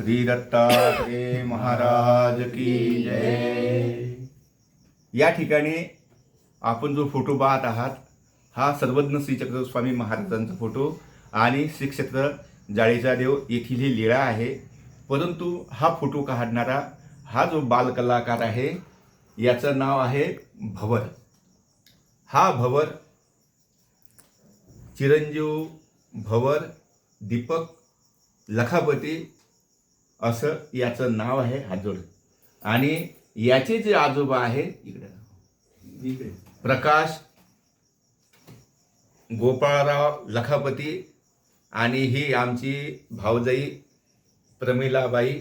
श्री दत्तात्रेय महाराज की जय। या ठिकाणी आपण जो फोटो पाहत आहात हा सर्वज्ञ श्री चक्रधर स्वामी महाराजांचा फोटो आणि श्री क्षेत्र जाळीचा देव येथील ही लीळा आहे। परंतु हा फोटो काढणारा हा जो बालकलाकार आहे याचं नाव आहे भवर। हा भवर चिरंजीव भवर दीपक लखापती असं याचं नाव आहे हाजोड। आणि याचे जे आजोबा आहे इकडे प्रकाश गोपाळराव लखापती आणि ही आमची भावजाई प्रमिलाबाई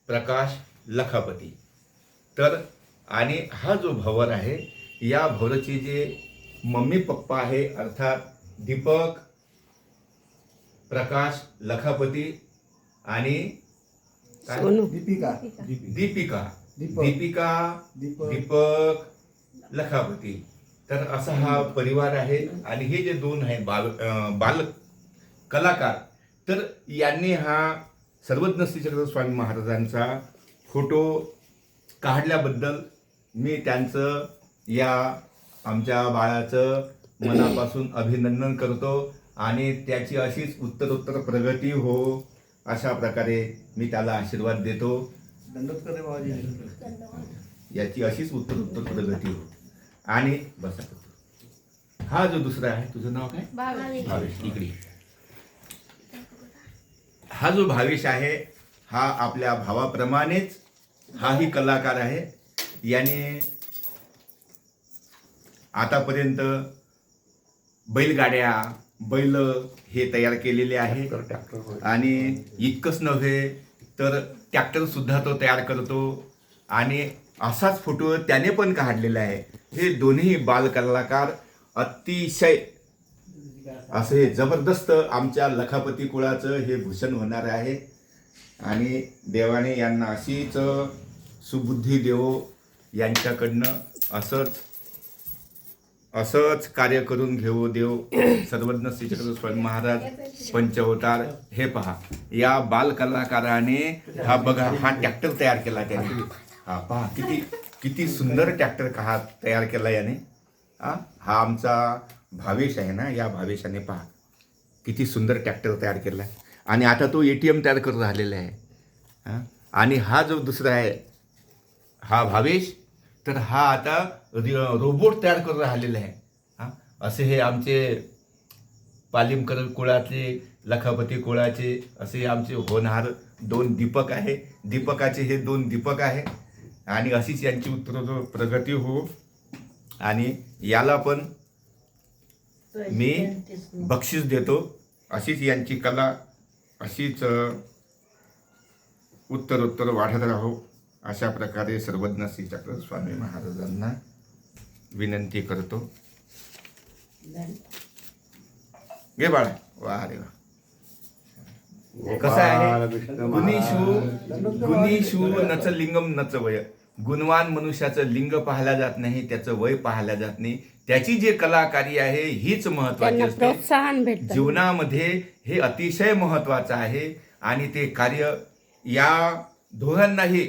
प्रकाश लखापती। तर आणि हा जो भवर आहे या भवरची जे मम्मी पप्पा आहे अर्थात दीपक प्रकाश लखापती आणि दीपिका दीपक लखापती। तर असा हा परिवार आहे। आणि हे जे दोन आहे बाल कलाकार तर यांनी हा सर्वज्ञ श्री चक्रधर स्वामी महाराजांचा फोटो काढल्याबद्दल मी त्यांचं या आमच्या बाळाचं मनापासून अभिनंदन करतो आणि त्याची अशीच उत्तरोत्तर प्रगती हो अशा प्रकारे मी त्याला आशीर्वाद देतो। याची अशीच उत्तरोत्तर प्रगती हो। आणि बसा हा जो दुसरा आहे तुझं नाव काय? भावेश। इकडे हा जो भावेश आहे हा आपल्या भावाप्रमाणेच हाही कलाकार आहे। याने आतापर्यंत बैलगाड्या बैल हे तयार केलेले आहे आणि इतकंच नव्हे तर ट्रॅक्टर सुद्धा तो तयार करतो आणि असाच फोटो त्याने पण काढलेला आहे। हे दोन्ही बालकलाकार अतिशय असे जबरदस्त आमच्या लखापती कुळाचं हे भूषण होणार आहे। आणि देवाने यांना अशीच सुबुद्धी देवो, यांच्याकडनं असंच कार्य करून घेऊ देव। सर्वज्ञ श्री चक्रधर स्वामी महाराज पंचअवतार। हे पहा या बालकलाकाराने हा बघा हा ट्रॅक्टर तयार केला त्याने। हा पहा किती सुंदर ट्रॅक्टर का तयार केला याने। हा आमचा भावेश आहे ना, या भावेशाने पहा किती सुंदर ट्रॅक्टर तयार केला आणि आता तो ATM तयार करून राहिलेला आहे। आणि हा जो दुसरा आहे हा भावेश तर हा आता रोबोट तयार करून राहिलेला आहे। असे हे आमचे पालिमकर कुळाचे लखापती कुळाचे असे आमचे होणार दोन दीपक आहे। दीपकाचे हे दोन दीपक आहे आणि अशीच यांची उत्तरोत्तर प्रगती हो। आणि याला पण मी बक्षीस देतो। अशीच यांची कला अशीच उत्तरोत्तर वाढत राहो अशा प्रकारे सर्वज्ञ श्री चक्रधर स्वामी महाराजांना विनंती करतो। घे बाळा। वा रे वा। कसं आहे गुणीषु नच लिंगम नच वय। गुणवान मनुष्याचं लिंग पाहिलं जात नाही, त्याचं वय पाहिलं जात नाही। त्याची जे कलाकारी आहे हीच महत्वाची असते जीवनामध्ये। हे अतिशय महत्वाचं आहे आणि ते कार्य या दोघांनाही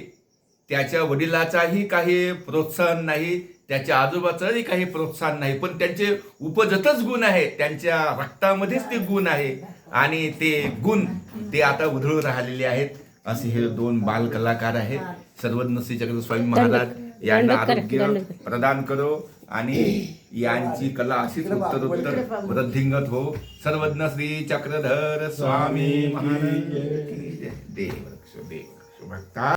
त्याच्या वडिलाचाही काही प्रोत्साहन नाही, त्याच्या आजोबाचंही काही प्रोत्साहन नाही, पण त्यांचे उपजतच गुण आहे, त्यांच्या रक्तामध्येच ते गुण आहे आणि ते गुण ते आता उधळून राहिलेले आहेत। असे हे दोन बाल कलाकार आहेत। सर्वज्ञ श्री चक्रधर स्वामी महाराज यांना आरोग्य प्रदान करो आणि यांची कला अशीच उत्तरोत्तर वृद्धिंगत हो। सर्वज्ञ श्री चक्रधर स्वामी महाराज देव शुभक्ता।